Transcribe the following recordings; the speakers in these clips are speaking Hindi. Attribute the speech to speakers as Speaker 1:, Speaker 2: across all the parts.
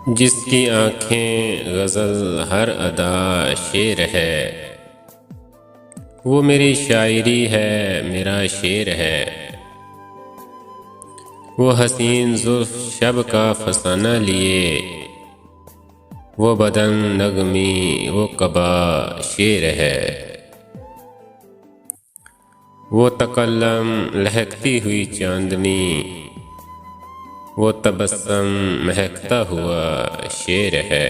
Speaker 1: जिसकी आँखें गज़ल हर अदा शेर है, वो मेरी शायरी है, मेरा शेर है। वो हसीन ज़ुल्फ़ शब का फसाना लिए, वो बदन नगमी वो कबा शेर है। वो तकल्लम लहकती हुई चांदनी, वो तबस्सुम महकता हुआ शेर है।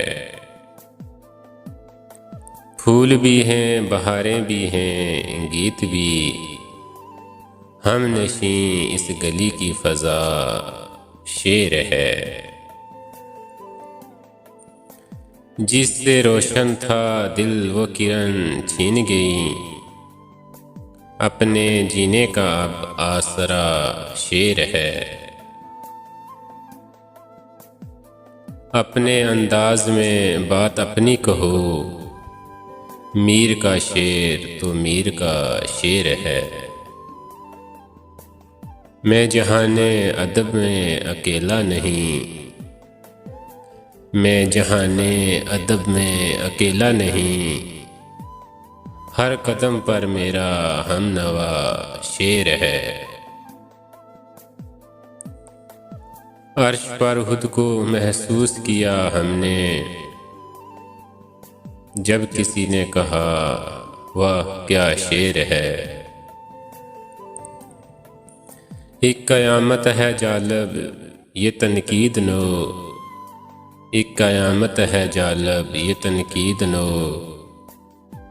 Speaker 1: फूल भी हैं, बहारें भी हैं, गीत भी, हम नशीं इस गली की फ़ज़ा शेर है। जिससे रोशन था दिल वो किरण छीन गई, अपने जीने का अब आसरा शेर है। अपने अंदाज में बात अपनी कहो, मीर का शेर तो मीर का शेर है। मैं जहाने अदब में अकेला नहीं, मैं जहाने अदब में अकेला नहीं, हर कदम पर मेरा हमनवा शेर है। अर्श पर खुद को महसूस किया हमने, जब किसी ने कहा वाह क्या शेर है। एक क़यामत है जालब ये तनकीद नो, एक क़यामत है जालब ये तनकीद नो,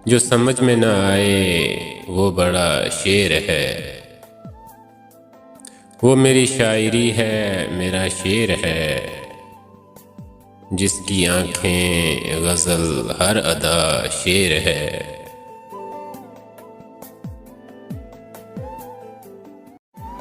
Speaker 1: जो समझ में न आए वो बड़ा शेर है। वो मेरी शायरी है, मेरा शेर है, जिसकी आँखें गज़ल हर अदा शेर है।